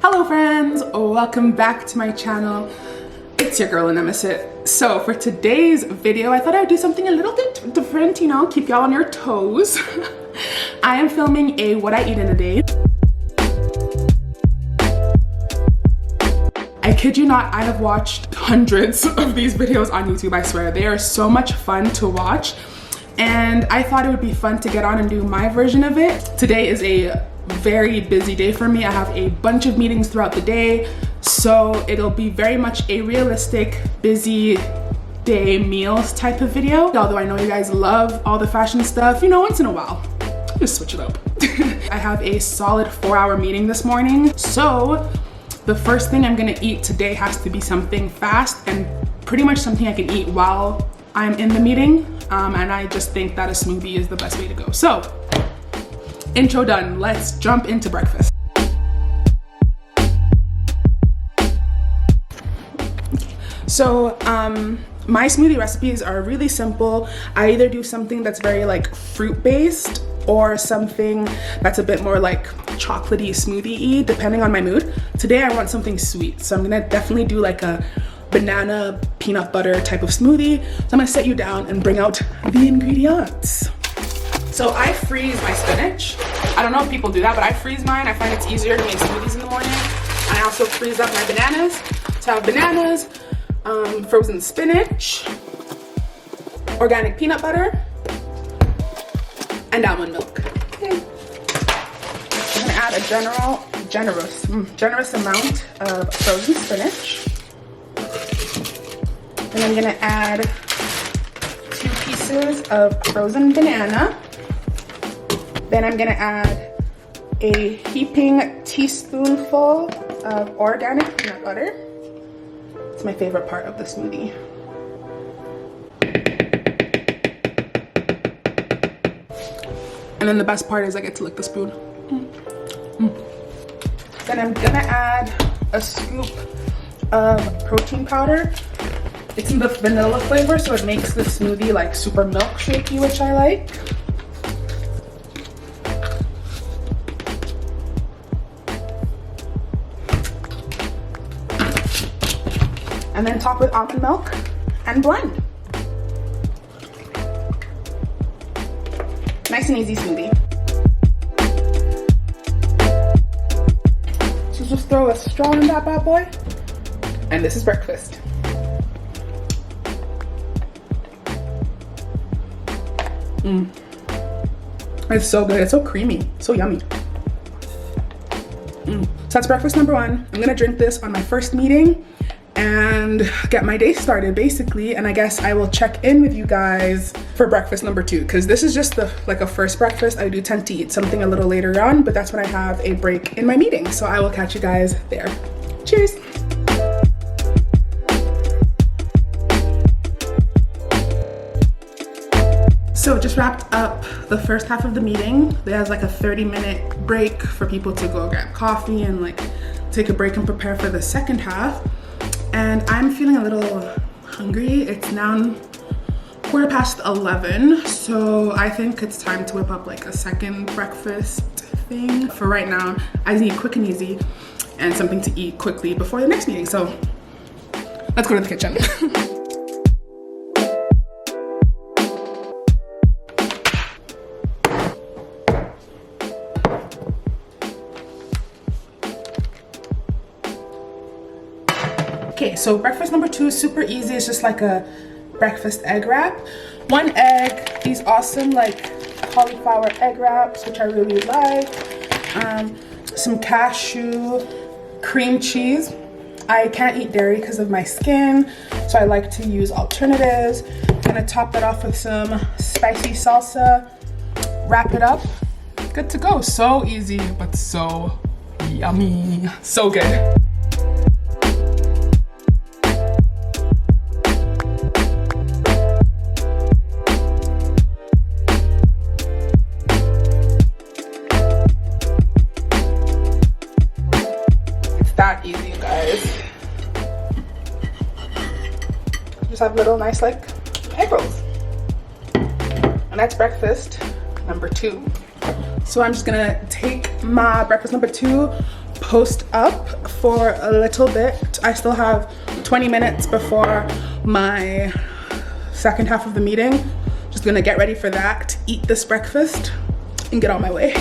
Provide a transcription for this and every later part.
Hello friends, welcome back to my channel. It's your girl Nemesis. So for today's video, I thought I'd do something a little bit different, you know, keep y'all on your toes. I am filming a what I eat in a day. I kid you not, I have watched hundreds of these videos on YouTube, I swear. They are so much fun to watch. And I thought it would be fun to get on and do my version of it. Today is a very busy day for me. I have a bunch of meetings throughout the day, so it'll be very much a realistic, busy day meals type of video. Although I know you guys love all the fashion stuff, you know, once in a while, just switch it up. I have a solid 4-hour meeting this morning, so the first thing I'm gonna eat today has to be something fast and pretty much something I can eat while I'm in the meeting. And I just think that a smoothie is the best way to go. So, intro done, let's jump into breakfast. So my smoothie recipes are really simple. I either do something that's very like fruit based or something that's a bit more like chocolatey smoothie-y, depending on my mood. Today I want something sweet, so I'm gonna definitely do like a banana peanut butter type of smoothie. So I'm gonna set you down and bring out the ingredients. So I freeze my spinach. I don't know if people do that, but I freeze mine. I find it's easier to make smoothies in the morning. I also freeze up my bananas. So I have bananas, frozen spinach, organic peanut butter, and almond milk. Okay. I'm gonna add a generous amount of frozen spinach. And I'm gonna add 2 pieces of frozen banana. Then I'm gonna add a heaping teaspoonful of organic peanut butter. It's my favorite part of the smoothie. And then the best part is I get to lick the spoon. Then I'm gonna add a scoop of protein powder. It's in the vanilla flavor, so it makes the smoothie like super milkshakey, which I like. And then top with almond milk and blend. Nice and easy smoothie. So just throw a straw in that bad boy. And this is breakfast. It's so good. It's so creamy. So yummy. So that's breakfast number 1. I'm gonna drink this on my first meeting and get my day started basically, and I guess I will check in with you guys for breakfast number 2, because this is just like a first breakfast. I do tend to eat something a little later on, but that's when I have a break in my meeting, so I will catch you guys there. Cheers. So just wrapped up the first half of the meeting. There's like a 30-minute break for people to go grab coffee and like take a break and prepare for the second half. And I'm feeling a little hungry. It's now 11:15, so I think it's time to whip up like a second breakfast thing. For right now, I just need quick and easy and something to eat quickly before the next meeting. So let's go to the kitchen. Okay, so breakfast number 2 is super easy. It's just like a breakfast egg wrap. 1 egg, these awesome like cauliflower egg wraps, which I really like. Some cashew cream cheese. I can't eat dairy because of my skin, so I like to use alternatives. I'm gonna top that off with some spicy salsa, wrap it up, good to go. So easy, but so yummy, so good. That easy, you guys. Just have little nice like egg rolls. And that's breakfast number 2. So I'm just gonna take my breakfast number 2, post up for a little bit. I still have 20 minutes before my second half of the meeting. Just gonna get ready for that, eat this breakfast, and get on my way.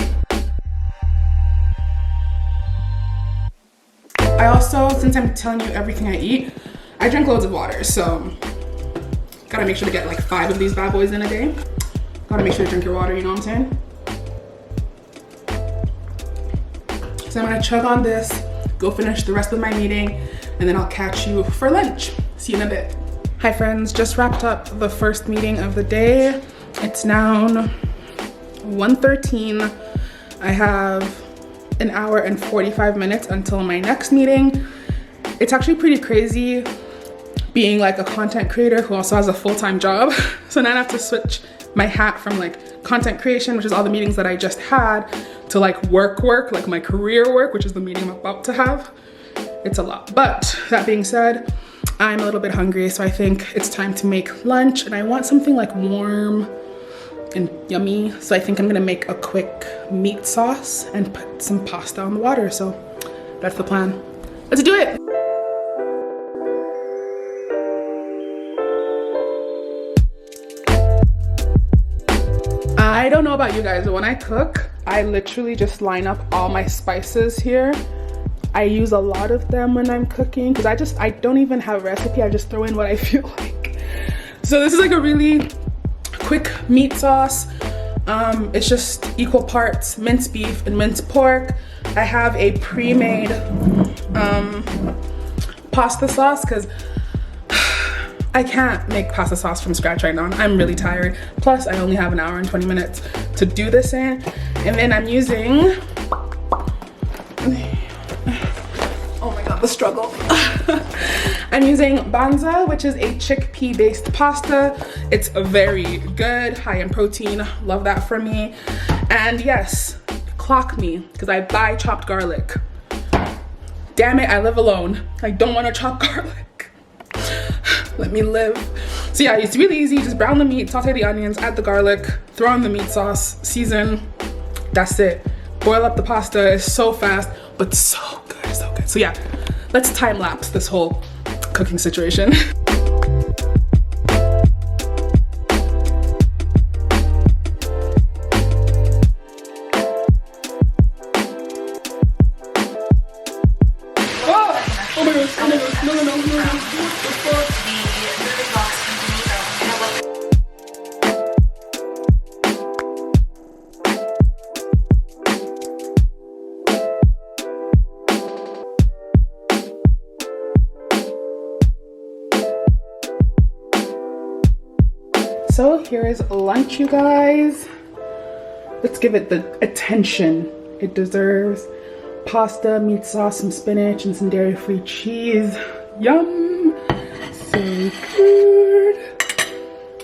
I also, since I'm telling you everything I eat, I drink loads of water, so gotta make sure to get like 5 of these bad boys in a day. Gotta make sure to drink your water, you know what I'm saying? So I'm gonna chug on this, go finish the rest of my meeting, and then I'll catch you for lunch. See you in a bit. Hi friends, just wrapped up the first meeting of the day. It's now 1:13. I have an hour and 45 minutes until my next meeting. It's actually pretty crazy being like a content creator who also has a full-time job. So now I have to switch my hat from like content creation, which is all the meetings that I just had, to like work, like my career work, which is the meeting I'm about to have. It's a lot. But that being said, I'm a little bit hungry, so I think it's time to make lunch, and I want something like warm and yummy. So I think I'm gonna make a quick meat sauce and put some pasta on the water. So that's the plan. Let's do it. I don't know about you guys, but when I cook, I literally just line up all my spices here. I use a lot of them when I'm cooking because I don't even have a recipe. I just throw in what I feel like. So this is like a really quick meat sauce. It's just equal parts minced beef and minced pork. I have a pre-made pasta sauce because I can't make pasta sauce from scratch right now. I'm really tired. Plus, I only have an hour and 20 minutes to do this in. And then I'm using, oh my God, the struggle. I'm using banza, which is a chickpea-based pasta. It's very good, high in protein. Love that for me. And yes, clock me, because I buy chopped garlic. Damn it, I live alone. I don't want to chop garlic. Let me live. So yeah, it's really easy. Just brown the meat, saute the onions, add the garlic, throw in the meat sauce, season. That's it. Boil up the pasta. It's so fast, but so good, so good. So yeah, let's time lapse this whole cooking situation. Oh my gosh, oh my gosh, no. So here is lunch, you guys. Let's give it the attention it deserves. Pasta, meat sauce, some spinach, and some dairy-free cheese. Yum! So good.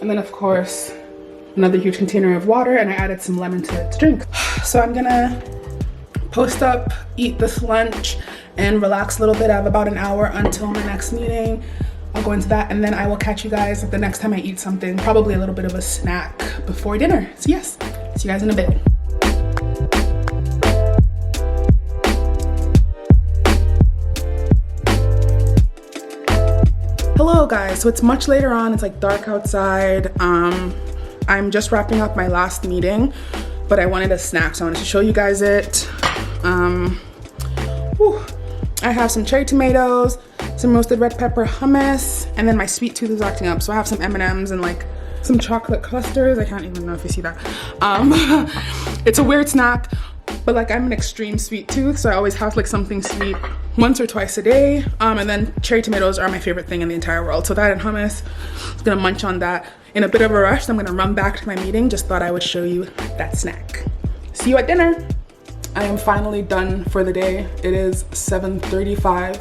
And then of course, another huge container of water, and I added some lemon to it to drink. So I'm gonna post up, eat this lunch, and relax a little bit. I have about an hour until my next meeting. I'll go into that, and then I will catch you guys the next time I eat something, probably a little bit of a snack before dinner. So yes, see you guys in a bit. Hello guys, so it's much later on, it's like dark outside. I'm just wrapping up my last meeting, but I wanted a snack, so I wanted to show you guys it. I have some cherry tomatoes, some roasted red pepper hummus, and then my sweet tooth is acting up, so I have some M&Ms and like some chocolate clusters. I can't even know if you see that. It's a weird snack, but like I'm an extreme sweet tooth, so I always have like something sweet once or twice a day. And then cherry tomatoes are my favorite thing in the entire world. So that and hummus, I'm gonna munch on that in a bit of a rush. So I'm gonna run back to my meeting. Just thought I would show you that snack. See you at dinner. I am finally done for the day. It is 7:35.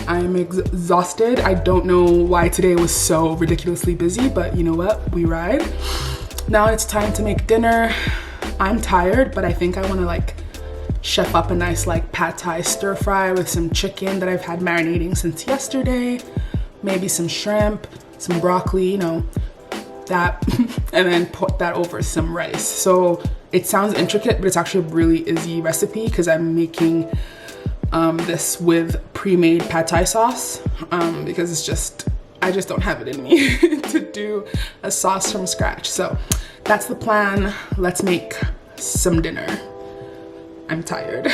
I'm exhausted. I don't know why today was so ridiculously busy, but you know what? We ride. Now it's time to make dinner. I'm tired, but I think I wanna like chef up a nice like pad thai stir fry with some chicken that I've had marinating since yesterday. Maybe some shrimp, some broccoli, you know, that, and then put that over some rice. So it sounds intricate, but it's actually a really easy recipe because I'm making this with pre-made pad thai sauce because I just don't have it in me to do a sauce from scratch. So that's the plan. Let's make some dinner. I'm tired.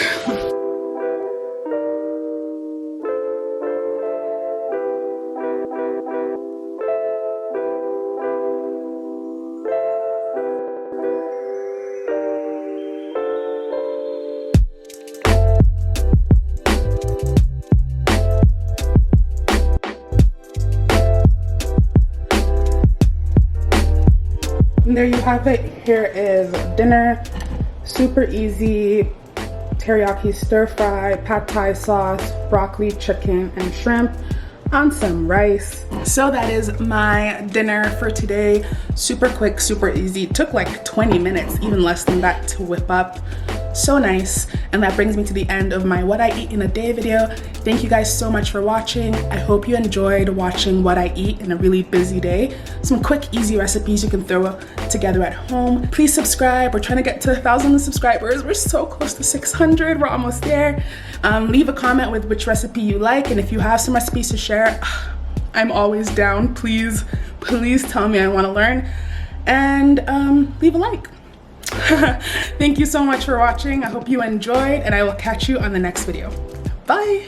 And there you have it. Here is dinner. Super easy. Teriyaki stir fry, pad thai sauce, broccoli, chicken, and shrimp on some rice. So that is my dinner for today. Super quick, super easy. It took like 20 minutes, even less than that, to whip up. So nice. And that brings me to the end of my what I eat in a day video. Thank you guys so much for watching. I hope you enjoyed watching what I eat in a really busy day. Some quick, easy recipes you can throw together at home. Please subscribe. We're trying to get to 1,000 subscribers. We're so close to 600. We're almost there. Leave a comment with which recipe you like, and if you have some recipes to share, I'm always down. Please tell me. I want to learn. And leave a like. Thank you so much for watching. I hope you enjoyed, and I will catch you on the next video. Bye.